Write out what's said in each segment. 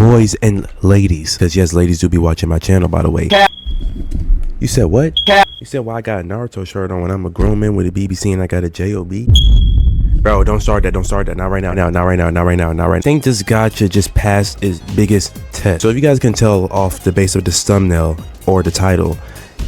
boys and ladies, because yes, ladies do be watching my channel, by the way. You said what? You said, well, I got a Naruto shirt on when I'm a grown man with a BBC and I got a J.O.B.? Bro, don't start that. Don't start that. Not right now. Not right now. Not right now. Not right now. I think this gacha just passed its biggest test. So if you guys can tell off the base of this thumbnail or the title,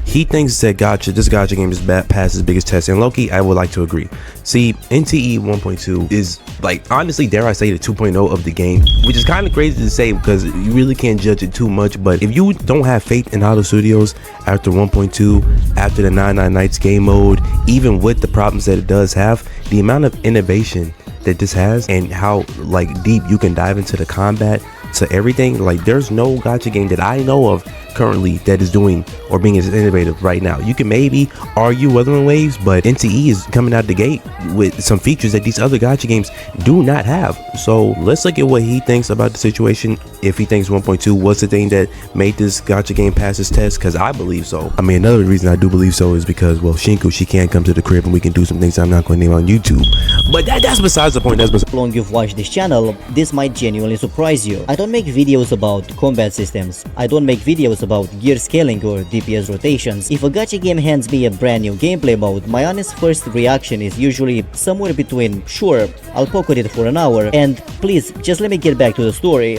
he thinks that this gacha game is past its biggest test, and Loki, I would like to agree. See, NTE 1.2 is, like, honestly, dare I say, the 2.0 of the game, which is kind of crazy to say because you really can't judge it too much. But if you don't have faith in Auto Studios after 1.2, after the 99 Nights game mode, even with the problems that it does have, the amount of innovation that this has and how like deep you can dive into the combat, to everything, like there's no gacha game that I know of currently that is doing or being as innovative right now. You can maybe argue Wuthering Waves, but NTE is coming out the gate with some features that these other gacha games do not have. So let's look at what he thinks about the situation. If he thinks 1.2 was the thing that made this gacha game pass its test, because I believe so. I mean, another reason I do believe so is because, well, Shinku, she can't come to the crib and we can do some things I'm not going to name on YouTube. But that's besides the point. That's besides. How long you've watched this channel, this might genuinely surprise you. I don't make videos about combat systems. I don't make videos about gear scaling or DPS rotations. If a gacha game hands me a brand new gameplay mode, my honest first reaction is usually somewhere between, sure, I'll poke at it for an hour, and please, just let me get back to the story.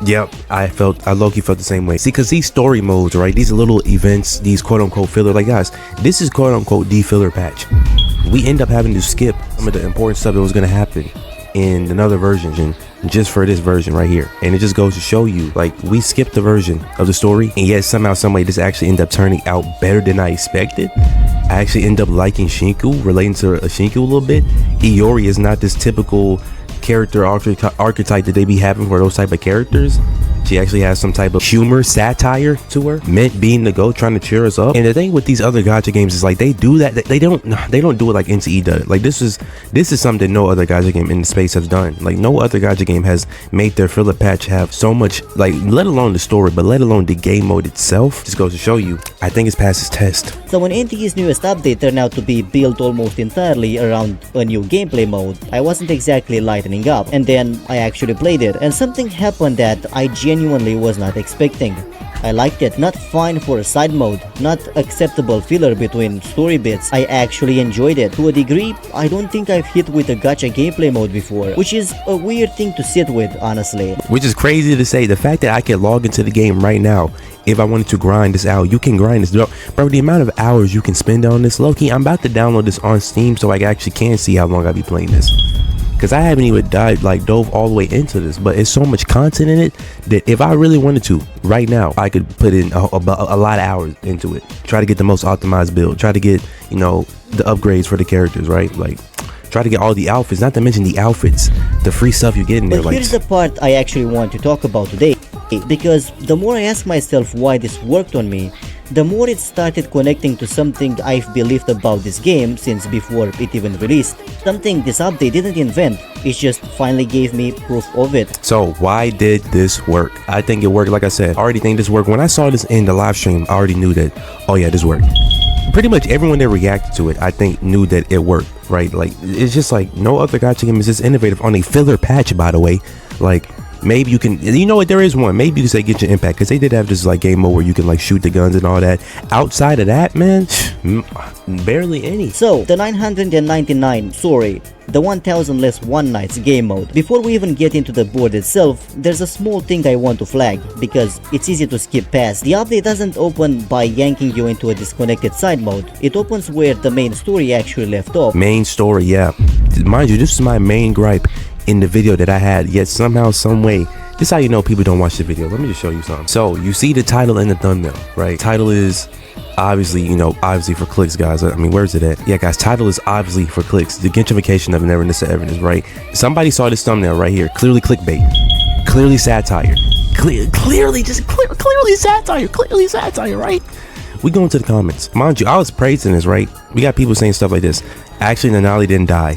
Yep, I low-key felt the same way. See, because these story modes, right, these little events, these quote-unquote filler, like guys, this is quote-unquote the filler patch. We end up having to skip some of the important stuff that was going to happen in another version just for this version right here, and it just goes to show you, like, we skipped the version of the story, and yet somehow, some way, this actually ended up turning out better than I expected. I actually end up liking Shinku, relating to Shinku a little bit. Iori is not this typical character archetype that they be having for those type of characters. She actually has some type of humor, satire to her, meant being the GOAT, trying to cheer us up. And the thing with these other gacha games is like they do that. They don't do it like NTE does. Like this is something that no other gacha game in the space has done. Like no other gacha game has made their filler patch have so much, like, let alone the story, but let alone the game mode itself. Just goes to show you, I think it's past its test. So when NTE's newest update turned out to be built almost entirely around a new gameplay mode, I wasn't exactly lightening up. And then I actually played it, and something happened that I genuinely was not expecting. I liked it. Not fine for a side mode, not acceptable filler between story bits. I actually enjoyed it. To a degree, I don't think I've hit with a gacha gameplay mode before, which is a weird thing to sit with, honestly. Which is crazy to say. The fact that I can log into the game right now, if I wanted to grind this out, you can grind this. Bro, the amount of hours you can spend on this, low-key, I'm about to download this on Steam so I actually can see how long I'll be playing this. Because I haven't even dove all the way into this, but it's so much content in it that if I really wanted to right now, I could put in a lot of hours into it. Try to get the most optimized build, try to get, you know, the upgrades for the characters, right? Like, try to get all the outfits, not to mention the outfits, the free stuff you get in there. But here's the part I actually want to talk about today, because the more I ask myself why this worked on me, the more it started connecting to something I've believed about this game since before it even released. Something this update didn't invent, it just finally gave me proof of it. So why did this work? I think it worked. Like I said, I already think this worked. When I saw this in the live stream, I already knew that, oh yeah, this worked. Pretty much everyone that reacted to it, I think, knew that it worked, right? Like, it's just like no other gacha game is this innovative on a filler patch, by the way. Like, maybe you can, you know what, there is one. Maybe you can say Get Your Impact, because they did have this like game mode where you can like shoot the guns and all that. Outside of that, man, barely any. So, the 1000 less one nights game mode. Before we even get into the board itself, there's a small thing I want to flag, because it's easy to skip past. The update doesn't open by yanking you into a disconnected side mode. It opens where the main story actually left off. Main story, yeah. Mind you, this is my main gripe in the video that I had, yet somehow, some way, this is how you know people don't watch the video. Let me just show you something. So you see the title in the thumbnail, right? Title is obviously, you know, obviously for clicks, guys. I mean, where's it at? Yeah, guys, title is obviously for clicks. The gentrification of Neverness to Everness, right? Somebody saw this thumbnail right here. Clearly clickbait, clearly satire, clearly satire, right? We go into the comments. Mind you, I was praising this, right? We got people saying stuff like this. Actually, Nanali didn't die.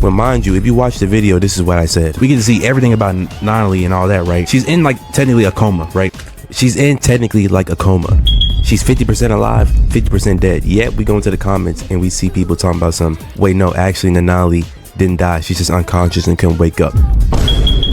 But mind you, if you watch the video, this is what I said. We get to see everything about Nanali and all that, right? She's in like technically a coma, right? She's in technically like a coma. She's 50% alive, 50% dead. Yet we go into the comments and we see people talking about some, wait, no, actually Nanali didn't die. She's just unconscious and couldn't wake up.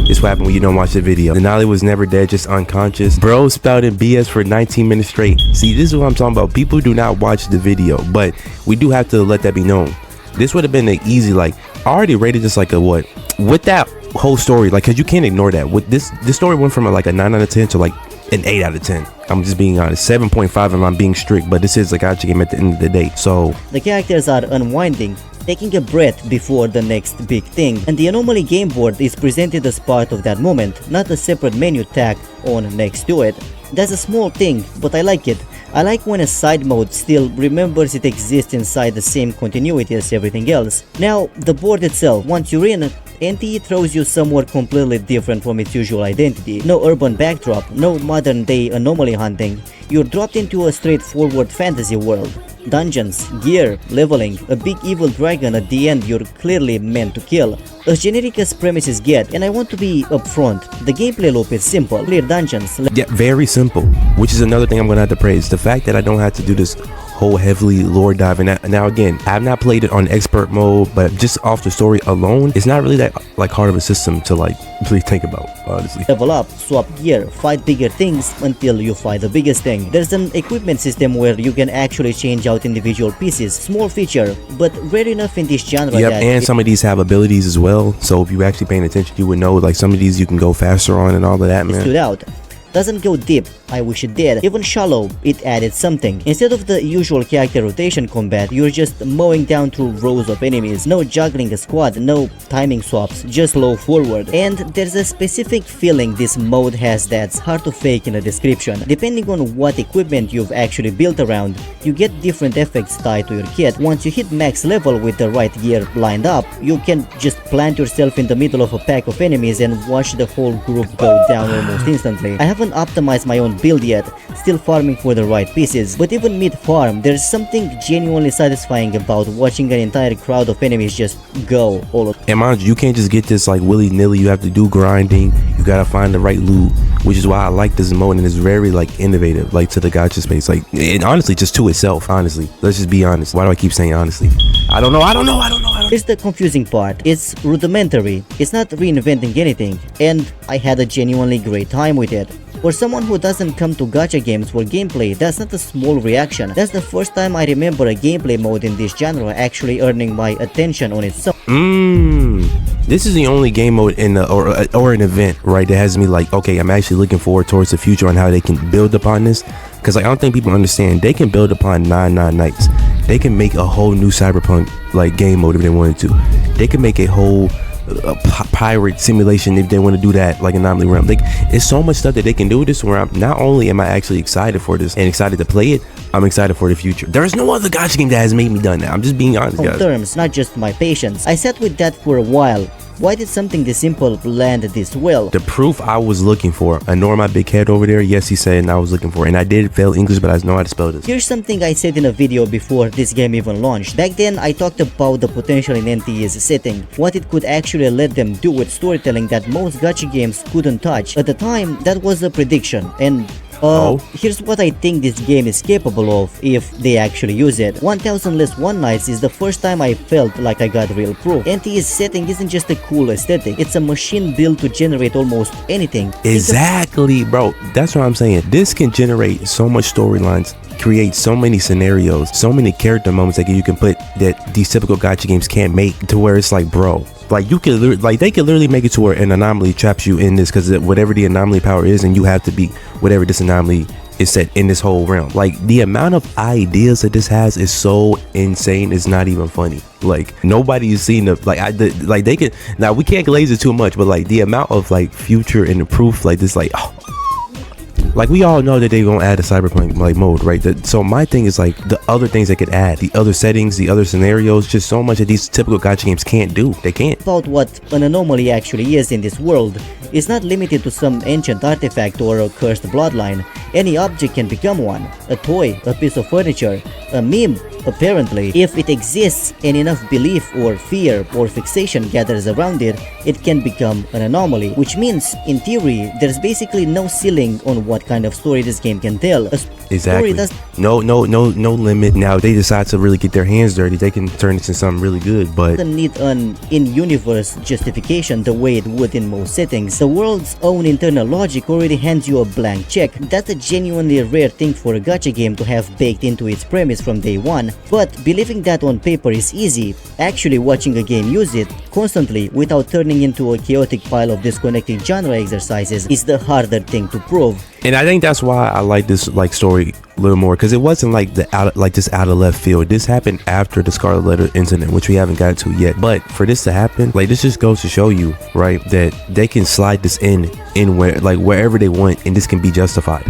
It's what happened when you don't watch the video. Denali was never dead, just unconscious. Bro spouting BS for 19 minutes straight. See, this is what I'm talking about. People do not watch the video, but we do have to let that be known. This would have been an easy, like, I already rated this like a what? With that whole story, like, cause you can't ignore that. With this story went from like a 9 out of 10 to like an 8 out of 10. I'm just being honest. 7.5 if I'm being strict, but this is a gacha game at the end of the day. So the characters are unwinding, taking a breath before the next big thing, and the anomaly game board is presented as part of that moment, not a separate menu tagged on next to it. That's a small thing, but I like it. I like when a side mode still remembers it exists inside the same continuity as everything else. Now, the board itself, once you're in, NTE throws you somewhere completely different from its usual identity. No urban backdrop, no modern day anomaly hunting. You're dropped into a straightforward fantasy world. Dungeons, gear, leveling, a big evil dragon at the end you're clearly meant to kill. As generic as premises get, and I want to be upfront, the gameplay loop is simple. Clear dungeons. Yeah, very simple, which is another thing I'm gonna have to praise. The fact that I don't have to do this whole heavily lore dive. And now again, I've not played it on expert mode, but just off the story alone, it's not really that like hard of a system to like really think about, honestly. Level up, swap gear, fight bigger things until you fight the biggest thing. There's an equipment system where you can actually change out individual pieces. Small feature, but rare enough in this genre. Yep, and some of these have abilities as well. So if you actually paying attention, you would know like some of these you can go faster on and all of that, man. Stood out. Doesn't go deep, I wish it did. Even shallow, it added something. Instead of the usual character rotation combat, you're just mowing down through rows of enemies. No juggling a squad, no timing swaps, just low forward. And there's a specific feeling this mode has that's hard to fake in a description. Depending on what equipment you've actually built around, you get different effects tied to your kit. Once you hit max level with the right gear lined up, you can just plant yourself in the middle of a pack of enemies and watch the whole group go down almost instantly. I haven't optimized my own build yet, still farming for the right pieces, but even mid-farm, there's something genuinely satisfying about watching an entire crowd of enemies just go all over. And mind you, you can't just get this like willy-nilly. You have to do grinding, you gotta find the right loot, which is why I like this mode, and it's very like innovative, like to the gacha space, like, and honestly just to itself. Honestly, let's just be honest. Why do I keep saying honestly? I don't know. Here's the confusing part. It's rudimentary, it's not reinventing anything, and I had a genuinely great time with it. For someone who doesn't come to gacha games for gameplay, that's not a small reaction. That's the first time I remember a gameplay mode in this genre actually earning my attention on its own. This is the only game mode in the, or an event, right, that has me like, okay, I'm actually looking forward towards the future on how they can build upon this. Because like, I don't think people understand, they can build upon 99 Nights. They can make a whole new cyberpunk like game mode if they wanted to. They can make a whole pirate simulation if they want to do that, like Anomaly Realm. Like, it's so much stuff that they can do with this, where I'm not only am I actually excited for this and excited to play it, I'm excited for the future. There's no other gacha game that has made me done that. I'm just being honest, guys. Terms, not just my patience. I sat with that for a while. Why did something this simple land this well? The proof I was looking for. Ignore my big head over there. Yes, he said, and I was looking for. And I did fail English, but I know how to spell this. Here's something I said in a video before this game even launched. Back then, I talked about the potential in NTE's setting, what it could actually let them do with storytelling that most gacha games couldn't touch. At the time, that was a prediction, and here's what I think this game is capable of if they actually use it. 1000 Less One Nights is the first time I felt like I got real proof. NTE's setting isn't just a cool aesthetic, it's a machine built to generate almost anything. Exactly, bro. That's what I'm saying. This can generate so much storylines, create so many scenarios, so many character moments that you can put that these typical gacha games can't make, to where it's like, bro, like you could, like they could literally make it to where an anomaly traps you in this, because whatever the anomaly power is, and you have to beat whatever this anomaly is set in this whole realm. Like, the amount of ideas that this has is so insane, it's not even funny. Like, nobody has seen the like they could, now we can't glaze it too much, but like the amount of like future and the proof, like this, like like we all know that they're gonna add a cyberpunk like mode, right? So my thing is like the other things they could add, the other settings, the other scenarios, just so much that these typical gacha games can't do. They can't. About what an anomaly actually is in this world, it's not limited to some ancient artifact or a cursed bloodline. Any object can become one. A toy, a piece of furniture, a meme, Apparently, if it exists and enough belief or fear or fixation gathers around it, it can become an anomaly, which means, in theory, there's basically no ceiling on what kind of story this game can tell. Exactly. No limit. Now, if they decide to really get their hands dirty, they can turn this into something really good, but doesn't need an in-universe justification the way it would in most settings. The world's own internal logic already hands you a blank check. That's a genuinely rare thing for a gacha game to have baked into its premise from day one, but believing that on paper is easy. Actually watching a game use it constantly without turning into a chaotic pile of disconnected genre exercises is the harder thing to prove. And I think that's why I like this story a little more, because it wasn't like this out of left field. This happened after the Scarlet Letter incident, which we haven't got to yet. But for this to happen, like, this just goes to show you, right, that they can slide this in wherever they want, and this can be justified.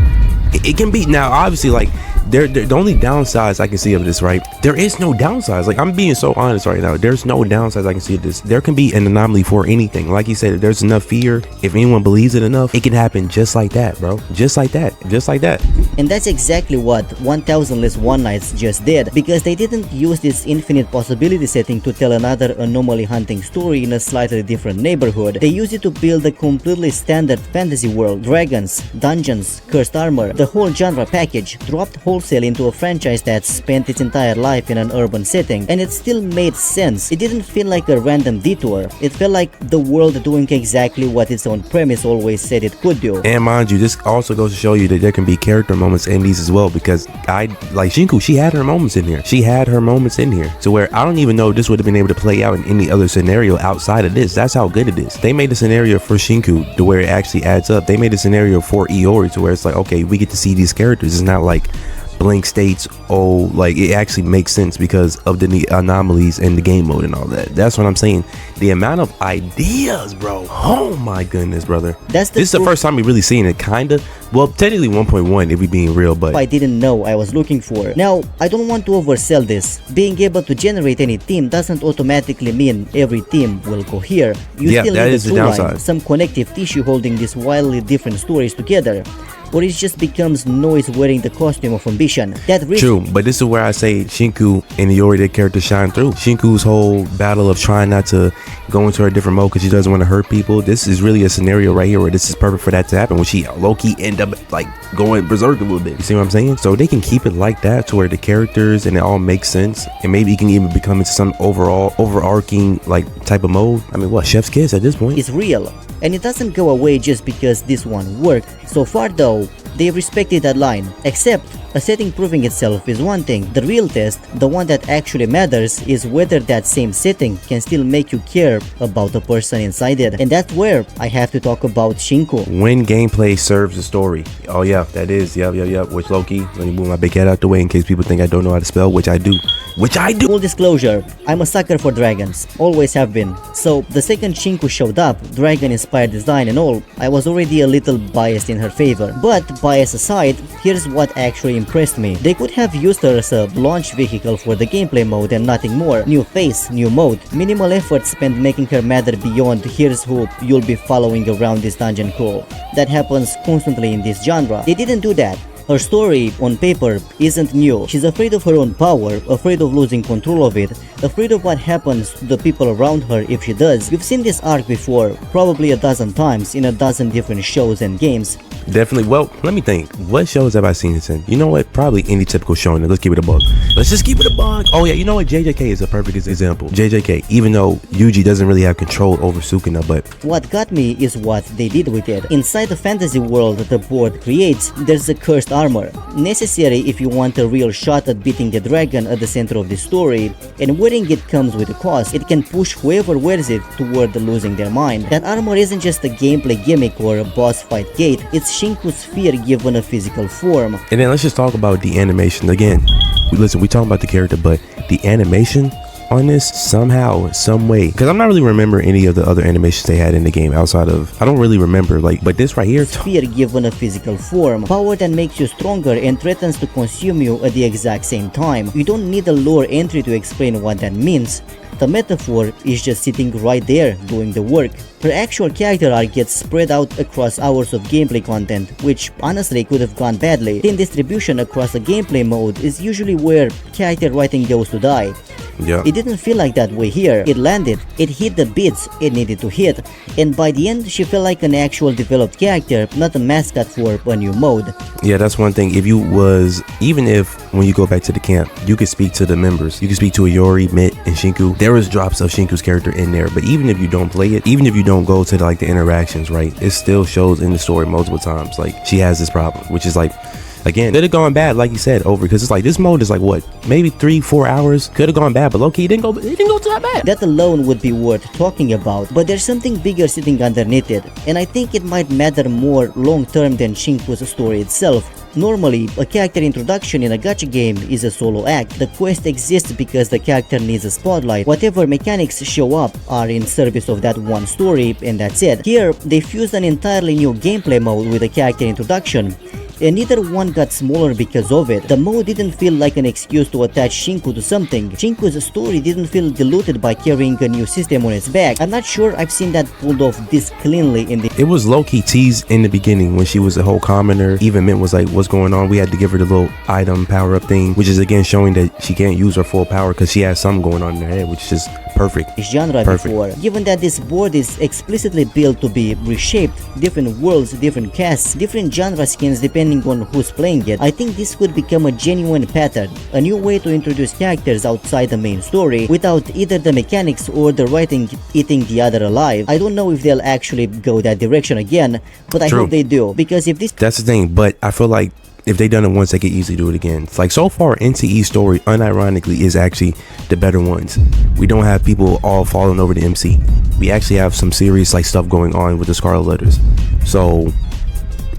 It can be. Now, obviously, like, the only downsides I can see of this, right? There is no downsides. Like, I'm being so honest right now. There's no downsides I can see of this. There can be an anomaly for anything. Like you said, if there's enough fear, if anyone believes it enough, it can happen just like that, bro. Just like that. Just like that. And that's exactly what 1000 Less One Nights just did, because they didn't use this infinite possibility setting to tell another anomaly hunting story in a slightly different neighborhood. They used it to build a completely standard fantasy world, dragons, dungeons, cursed armor, the whole genre package, dropped wholesale into a franchise that spent its entire life in an urban setting, and it still made sense. It didn't feel like a random detour. It felt like the world doing exactly what its own premise always said it could do. And mind you, this also goes to show you that there can be character moments in these as well, because like Shinku, she had her moments in here. She had her moments in here to where I don't even know if this would have been able to play out in any other scenario outside of this. That's how good it is. They made the scenario for Shinku to where it actually adds up. They made a scenario for Iori to where it's like, okay, we get to see these characters. It's not like blank states. Oh, like, it actually makes sense because of the anomalies in the game mode and all that. That's what I'm saying. The amount of ideas, bro. Oh my goodness, brother. This is the first time we really seen it, kinda. Well, technically 1.1 if we being real, but I didn't know I was looking for. Now, I don't want to oversell this. Being able to generate any theme doesn't automatically mean every theme will cohere. You still need a through line, some connective tissue holding these wildly different stories together, or it just becomes noise wearing the costume of ambition. True, but this is where I say Shinku and Iori, their characters shine through. Shinku's whole battle of trying not to go into a different mode because she doesn't want to hurt people. This is really a scenario right here where this is perfect for that to happen, when she low-key end up like going berserk a little bit. You see what I'm saying? So they can keep it like that to where the characters and it all makes sense, and maybe it can even become into some overarching like type of mode. I mean, what, chef's kiss at this point? It's real, and it doesn't go away just because this one worked. So far though, they respected that line, except a setting proving itself is one thing. The real test, the one that actually matters, is whether that same setting can still make you care about the person inside it. And that's where I have to talk about Shinku. When gameplay serves the story. Oh yeah, that is, yep. Which low-key, let me move my big head out the way in case people think I don't know how to spell, which I do. Full disclosure, I'm a sucker for dragons, always have been. So the second Shinku showed up, dragon-inspired design and all, I was already a little biased in her favor. But bias aside, here's what actually impressed me. They could have used her as a launch vehicle for the gameplay mode and nothing more. New face, new mode. Minimal effort spent making her matter beyond here's who you'll be following around this dungeon crawl. That happens constantly in this genre. They didn't do that. Her story, on paper, isn't new. She's afraid of her own power, afraid of losing control of it, afraid of what happens to the people around her if she does. You've seen this arc before, probably a dozen times in a dozen different shows and games. Definitely. Well, let me think. What shows have I seen this in? You know what? Probably any typical show. Let's keep it a bug. Let's just keep it a bug. Oh yeah, you know what? JJK is a perfect example. JJK, even though Yuji doesn't really have control over Sukuna, but what got me is what they did with it. Inside the fantasy world the board creates, there's a cursed armor, necessary if you want a real shot at beating the dragon at the center of the story, and wearing it comes with a cost. It can push whoever wears it toward losing their mind. That armor isn't just a gameplay gimmick or a boss fight gate, it's Shinku's fear given a physical form. And then let's just talk about the animation again. Listen, we talking about the character, but the animation on this somehow, some way, because I'm not really remember any of the other animations they had in the game outside of, I don't really remember, like, but this right here, fear given a physical form, power that makes you stronger and threatens to consume you at the exact same time. You don't need a lore entry to explain what that means. The metaphor is just sitting right there doing the work. Her actual character arc gets spread out across hours of gameplay content, which honestly could have gone badly. Thin distribution across a gameplay mode is usually where character writing goes to die. Yeah. It didn't feel like that way here. It landed, it hit the beats it needed to hit, and by the end she felt like an actual developed character, not a mascot for a new mode. Yeah, that's one thing. Even if when you go back to the camp, you could speak to the members. You could speak to Iori, Mit, and Shinku. There is drops of Shinku's character in there, but even if you don't play it, even if you don't go to the interactions, right, it still shows in the story multiple times. Like, she has this problem, which is like, again, could have gone bad, like you said, over, because it's like this mode is like what, maybe 3-4 hours. Could have gone bad, but low-key it didn't go to that bad. That alone would be worth talking about, but there's something bigger sitting underneath it, and I think it might matter more long-term than Shinku's story itself. Normally, a character introduction in a gacha game is a solo act. The quest exists because the character needs a spotlight. Whatever mechanics show up are in service of that one story, and that's it. Here, they fused an entirely new gameplay mode with a character introduction, and neither one got smaller because of it. The mode didn't feel like an excuse to attach Shinku to something. Shinku's story didn't feel diluted by carrying a new system on its back. I'm not sure I've seen that pulled off this cleanly in the— It was low-key teased in the beginning when she was a whole commoner. Even Mint was like, what's going on? We had to give her the little item power-up thing, which is again showing that she can't use her full power because she has something going on in her head, which is just perfect. Genre before. Given that this board is explicitly built to be reshaped, different worlds, different casts, different genre skins depending on who's playing it, I think this could become a genuine pattern, a new way to introduce characters outside the main story without either the mechanics or the writing eating the other alive. I don't know if they'll actually go that direction again, but I hope they do, because if this— That's the thing, but I feel like if they done it once, they could easily do it again. It's like, so far, NTE's story, unironically, is actually the better ones. We don't have people all falling over the MC. We actually have some serious like stuff going on with the Scarlet Letters. So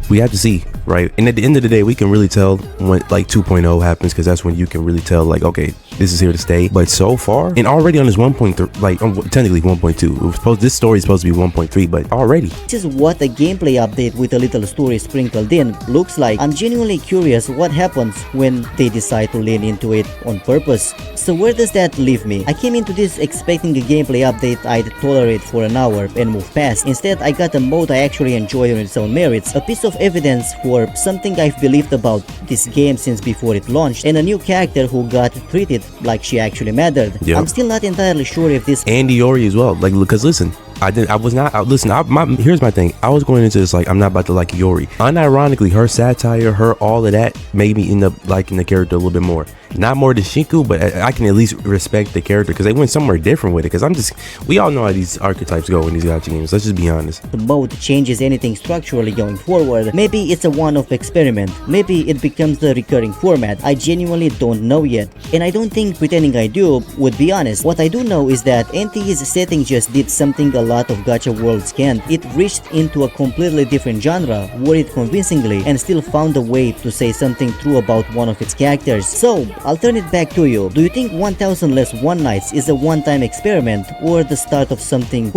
we have to see, right? And at the end of the day, we can really tell when like 2.0 happens, because that's when you can really tell like, okay, this is here to stay. But so far, and already on this 1.3, like technically 1.2, this story is supposed to be 1.3, but already this is what a gameplay update with a little story sprinkled in looks like. I'm genuinely curious what happens when they decide to lean into it on purpose. So where does that leave me? I came into this expecting a gameplay update I'd tolerate for an hour and move past. Instead, I got a mode I actually enjoy on its own merits, a piece of evidence for something I've believed about this game since before it launched, and a new character who got treated like she actually mattered. Yep. I'm still not entirely sure if this— and Iori as well. Like, because listen, here's my thing. I was going into this like, I'm not about to like Iori. Unironically, her satire, her all of that made me end up liking the character a little bit more. Not more than Shinku, but I can at least respect the character because they went somewhere different with it. Because we all know how these archetypes go in these gacha games. Let's just be honest. The mode changes anything structurally going forward. Maybe it's a one-off experiment. Maybe it becomes the recurring format. I genuinely don't know yet. And I don't think pretending I do would be honest. What I do know is that NTE's setting just did something a lot of gacha worlds can't. It reached into a completely different genre, wore it convincingly, and still found a way to say something true about one of its characters. So, I'll turn it back to you. Do you think 1000 Less One Nights is a one-time experiment or the start of something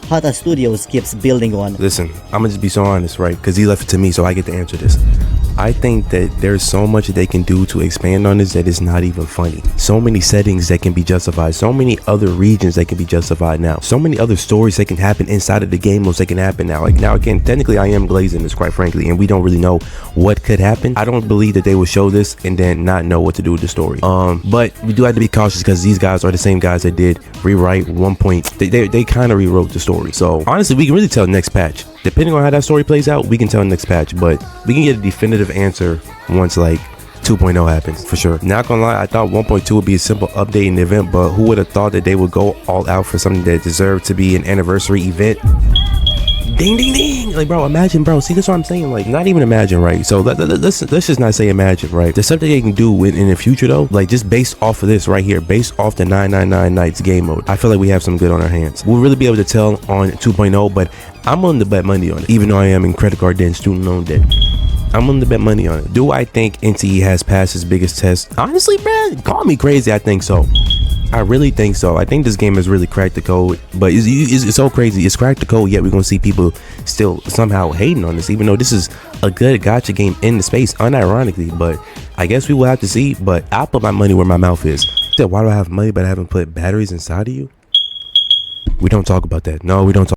Hata Studios keeps building on? Listen, I'm gonna just be so honest, right? Because he left it to me, so I get to answer this. I think that there's so much that they can do to expand on this that it's not even funny. So many settings that can be justified, so many other regions that can be justified now, so many other stories that can happen inside of the game modes that can happen now. Like, now again, technically I am glazing this, quite frankly, and we don't really know what could happen. I don't believe that they will show this and then not know what to do with the story. But we do have to be cautious because these guys are the same guys that did rewrite they kind of rewrote the story. So honestly, we can really tell next patch. Depending on how that story plays out, we can tell next patch, but we can get a definitive answer once like 2.0 happens for sure. Not gonna lie, I thought 1.2 would be a simple update in the event, but who would have thought that they would go all out for something that deserved to be an anniversary event? Ding ding ding! Like, bro, imagine, bro. See, that's what I'm saying. Like, not even imagine, right? So let's just not say imagine, right? There's something they can do in the future though, like just based off of this right here, based off the 999 Nights game mode. I feel like we have some good on our hands. We'll really be able to tell on 2.0, but I'm willing to bet money on it, even though I am in credit card debt and student loan debt. I'm willing to bet money on it. Do I think NTE has passed its biggest test? Honestly, man, call me crazy. I think so. I really think so. I think this game has really cracked the code, but it's so crazy. It's cracked the code, yet we're gonna see people still somehow hating on this, even though this is a good gacha game in the space, unironically. But I guess we will have to see. But I'll put my money where my mouth is. Said, why do I have money but I haven't put batteries inside of you? We don't talk about that. No, we don't talk.